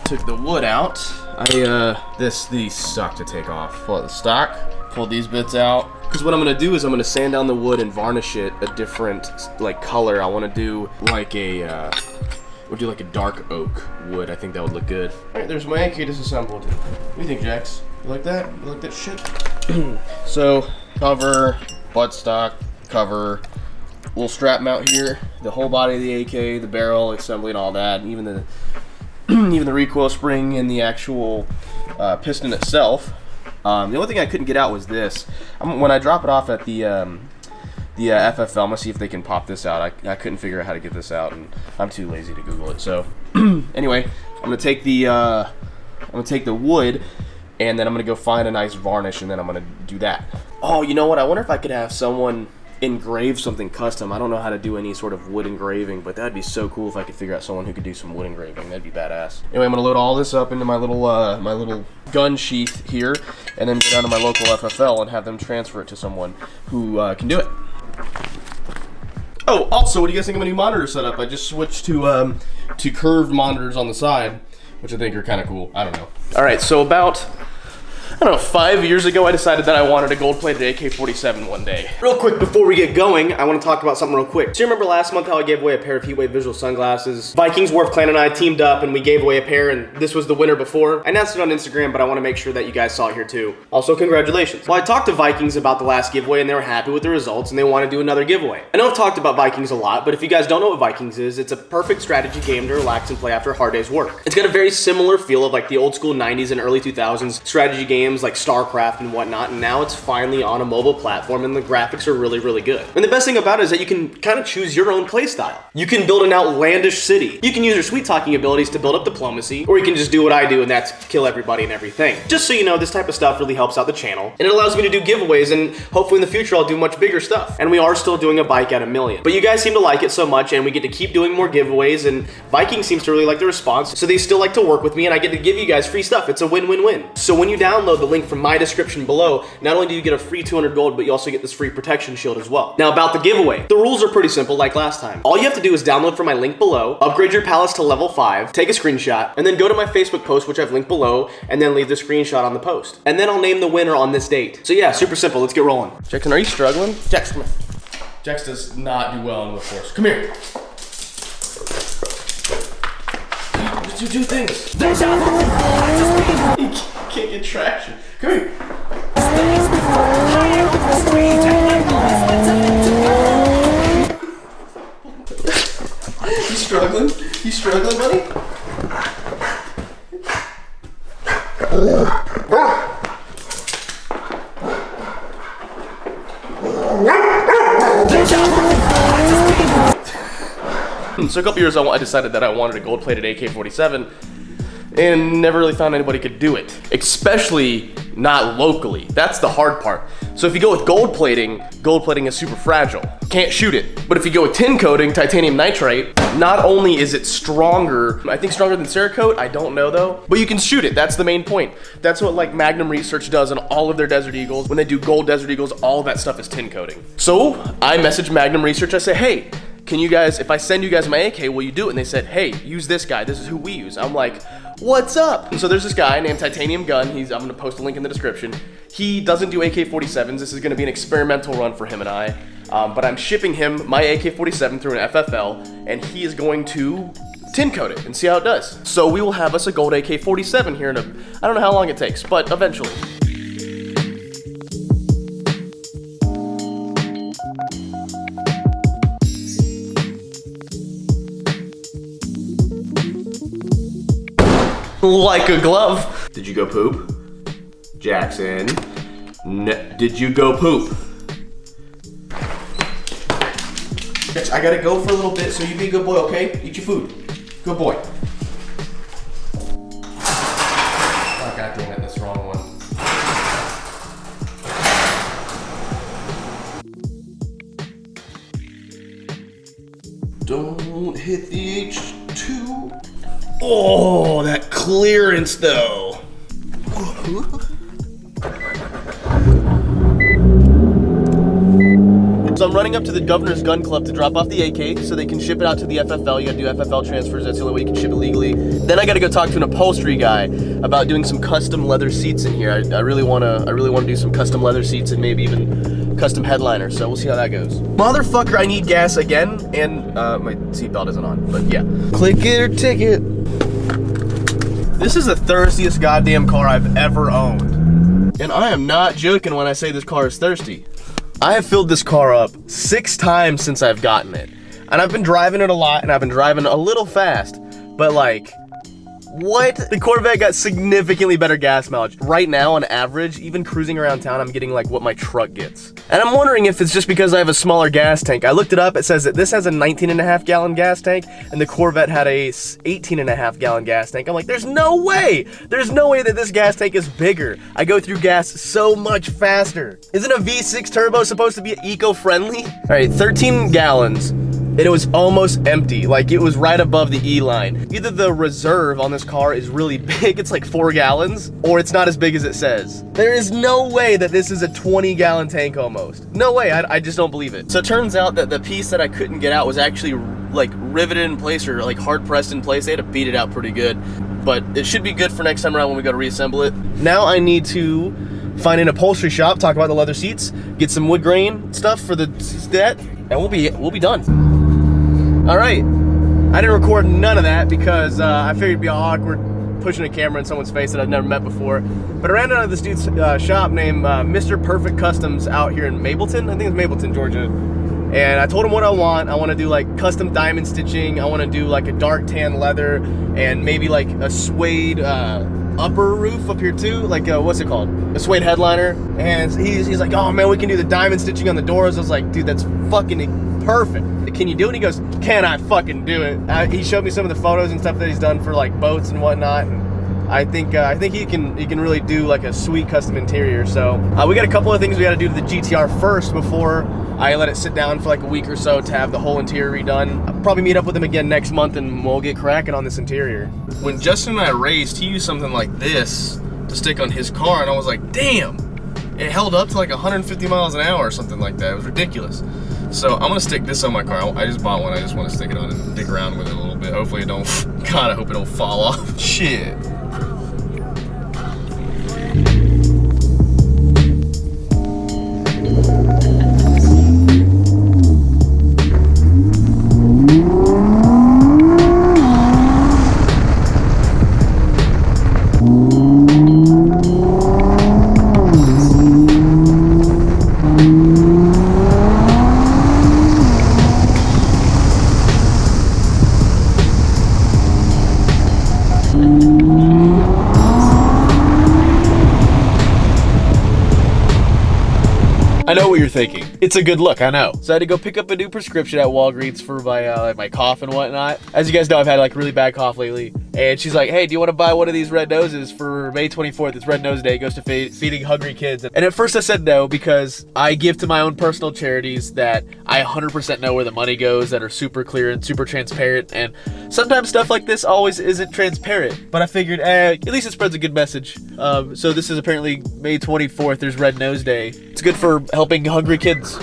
Took the wood out. These suck to take off. Pull out the stock, pull these bits out. Because what I'm gonna do is I'm gonna sand down the wood and varnish it a different color. I wanna do we'll do like a dark oak wood. I think that would look good. All right, there's my AK disassembled. What do you think, Jax? You like that? You like that shit? So, cover, buttstock, cover, little strap mount here, the whole body of the AK, the barrel, assembly and all that, and even the even the recoil spring and the actual piston itself. The only thing I couldn't get out was this. When I drop it off at the FFL, I'm gonna see if they can pop this out. I couldn't figure out how to get this out, and I'm too lazy to Google it. So anyway, I'm gonna take the wood, and then I'm gonna go find a nice varnish, and then I'm gonna do that. Oh, you know what? I wonder if I could have someone engrave something custom. I don't know how to do any sort of wood engraving, but that'd be so cool if I could figure out someone who could do some wood engraving. That'd be badass. Anyway, I'm gonna load all this up into my little gun sheath here, and then go down to my local FFL and have them transfer it to someone who can do it. Oh, also, what do you guys think of my new monitor setup? I just switched to curved monitors on the side, which I think are kind of cool. I don't know. All right, so about, I don't know, 5 years ago, I decided that I wanted a gold-plated AK-47 one day. Real quick, before we get going, I want to talk about something real quick. So you remember last month how I gave away a pair of Heatwave visual sunglasses? Vikings, Wharf Clan, and I teamed up, and we gave away a pair, and this was the winner before. I announced it on Instagram, but I want to make sure that you guys saw it here too. Also, congratulations. Well, I talked to Vikings about the last giveaway, and they were happy with the results, and they want to do another giveaway. I know I've talked about Vikings a lot, but if you guys don't know what Vikings is, it's a perfect strategy game to relax and play after a hard day's work. It's got a very similar feel of like the old school 90s and early 2000s strategy games like StarCraft and whatnot, and now it's finally on a mobile platform, and the graphics are really, really good. And the best thing about it is that you can kind of choose your own play style. You can build an outlandish city. You can use your sweet talking abilities to build up diplomacy, or you can just do what I do, and that's kill everybody and everything. Just so you know, this type of stuff really helps out the channel, and it allows me to do giveaways, and hopefully in the future I'll do much bigger stuff. And we are still doing a bike at 1 million. But you guys seem to like it so much, and we get to keep doing more giveaways, and Viking seems to really like the response, so they still like to work with me, and I get to give you guys free stuff. It's a win-win-win. So when you download the link from my description below, not only do you get a free 200 gold, but you also get this free protection shield as well. Now about the giveaway, the rules are pretty simple like last time. All you have to do is download from my link below, upgrade your palace to level 5, take a screenshot, and then go to my Facebook post, which I've linked below, and then leave the screenshot on the post. And then I'll name the winner on this date. So yeah, super simple, let's get rolling. Jackson, are you struggling? Jax, come here. Jax does not do well in the force. Come here. Just do two things. You can't get traction. Come here. You struggling? You struggling, buddy? So a couple years ago, I decided that I wanted a gold-plated AK-47, and never really found anybody could do it, especially not locally. That's the hard part. So if you go with gold plating is super fragile. Can't shoot it. But if you go with tin coating, titanium nitride, not only is it stronger, I think stronger than Cerakote, I don't know though, but you can shoot it. That's the main point. That's what like Magnum Research does on all of their Desert Eagles. When they do gold Desert Eagles, all of that stuff is tin coating. So I messaged Magnum Research, I say, hey, can you guys, if I send you guys my AK, will you do it? And they said, hey, use this guy. This is who we use. I'm like, what's up? And so there's this guy named Titanium Gun. I'm gonna post a link in the description. He doesn't do AK-47s. This is gonna be an experimental run for him and I. But I'm shipping him my AK-47 through an FFL, and he is going to tin coat it and see how it does. So we will have us a gold AK-47 here in I don't know how long it takes, but eventually. Like a glove. Did you go poop? Jackson. Did you go poop? I gotta go for a little bit, so you be a good boy, okay? Eat your food. Good boy. Oh, God damn it, that's the wrong one. Don't hit the H2. Oh, that clearance though. What's So I'm running up to the Governor's Gun Club to drop off the AK so they can ship it out to the FFL. You gotta do FFL transfers, that's the only way you can ship it legally. Then I gotta go talk to an upholstery guy about doing some custom leather seats in here. I really wanna do some custom leather seats and maybe even custom headliner, so we'll see how that goes. Motherfucker, I need gas again, and my seatbelt isn't on, but yeah. Click it or ticket. This is the thirstiest goddamn car I've ever owned. And I am not joking when I say this car is thirsty. I have filled this car up 6 times since I've gotten it. And I've been driving it a lot, and I've been driving a little fast, but like, what? The Corvette got significantly better gas mileage. Right now, on average, even cruising around town, I'm getting like what my truck gets. And I'm wondering if it's just because I have a smaller gas tank. I looked it up, it says that this has a 19.5 gallon gas tank, and the Corvette had a 18.5 gallon gas tank. I'm like, there's no way! There's no way that this gas tank is bigger. I go through gas so much faster. Isn't a V6 turbo supposed to be eco-friendly? All right, 13 gallons. And it was almost empty, like it was right above the E line. Either the reserve on this car is really big, it's like 4 gallons, or it's not as big as it says. There is no way that this is a 20 gallon tank almost. No way, I just don't believe it. So it turns out that the piece that I couldn't get out was actually like riveted in place or like hard pressed in place. They had to beat it out pretty good, but it should be good for next time around when we go to reassemble it. Now I need to find an upholstery shop, talk about the leather seats, get some wood grain stuff for that, and we'll be done. All right, I didn't record none of that because I figured it'd be awkward pushing a camera in someone's face that I've never met before. But I ran out of this dude's shop named Mr. Perfect Customs out here in Mableton. I think it's Mableton, Georgia. And I told him what I want. I want to do like custom diamond stitching. I want to do like a dark tan leather and maybe like a suede upper roof up here too. Like what's it called? A suede headliner. And he's like, oh man, we can do the diamond stitching on the doors. I was like, dude, that's fucking perfect. Can you do it? He goes, can I fucking do it? He showed me some of the photos and stuff that he's done for like boats and whatnot. And I think he can really do like a sweet custom interior. So we got a couple of things we got to do to the GTR first before I let it sit down for like a week or so to have the whole interior redone. I'll probably meet up with him again next month and we'll get cracking on this interior. When Justin and I raced, he used something like this to stick on his car, and I was like, damn, it held up to like 150 miles an hour or something like that. It was ridiculous. So I'm gonna stick this on my car. I just bought one. I just want to stick it on and dig around with it a little bit. Hopefully it don't, God, I hope it don't fall off. Shit. I know what you're thinking. It's a good look, I know. So I had to go pick up a new prescription at Walgreens for my my cough and whatnot. As you guys know, I've had like really bad cough lately. And she's like, hey, do you want to buy one of these red noses for May 24th? It's Red Nose Day. It goes to feeding hungry kids. And at first I said no because I give to my own personal charities that I 100% know where the money goes, that are super clear and super transparent. And sometimes stuff like this always isn't transparent. But I figured, at least it spreads a good message. So this is apparently May 24th. There's Red Nose Day. It's good for helping hungry kids.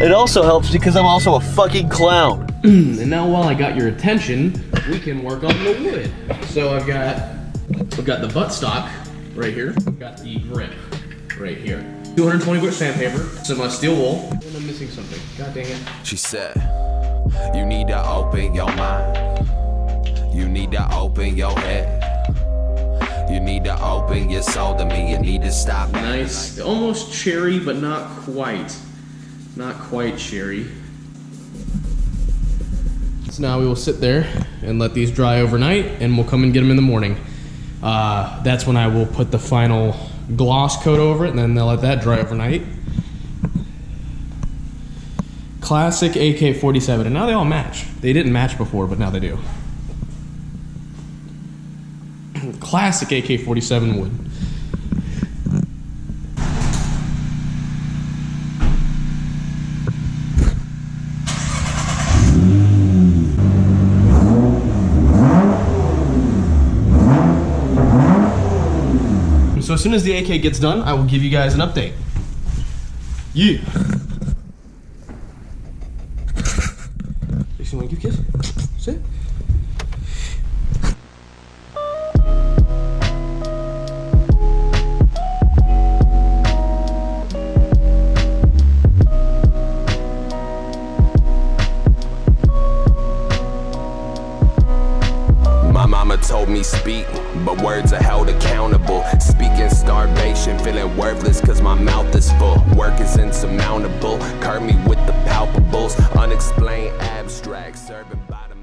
It also helps because I'm also a fucking clown. And now while I got your attention, we can work on the wood. So I've got the buttstock right here. I've got the grip right here. 220 grit sandpaper, some steel wool. And I'm missing something. God dang it. She said, you need to open your mind. You need to open your head. You need to open your soul to me. You need to stop. Nice, almost cherry, but not quite. Not quite cherry. So now we will sit there and let these dry overnight, and we'll come and get them in the morning. That's when I will put the final gloss coat over it, and then they'll let that dry overnight. Classic AK-47, and now they all match. They didn't match before, but now they do. Classic AK-47 wood. So as soon as the AK gets done, I will give you guys an update. Yeah. You want to give a kiss? Sit. My mama told me speak, but words are held accountable. Speaking starvation, feeling worthless cause my mouth is full. Work is insurmountable, curb me with the palpables. Unexplained abstract, serving bottom.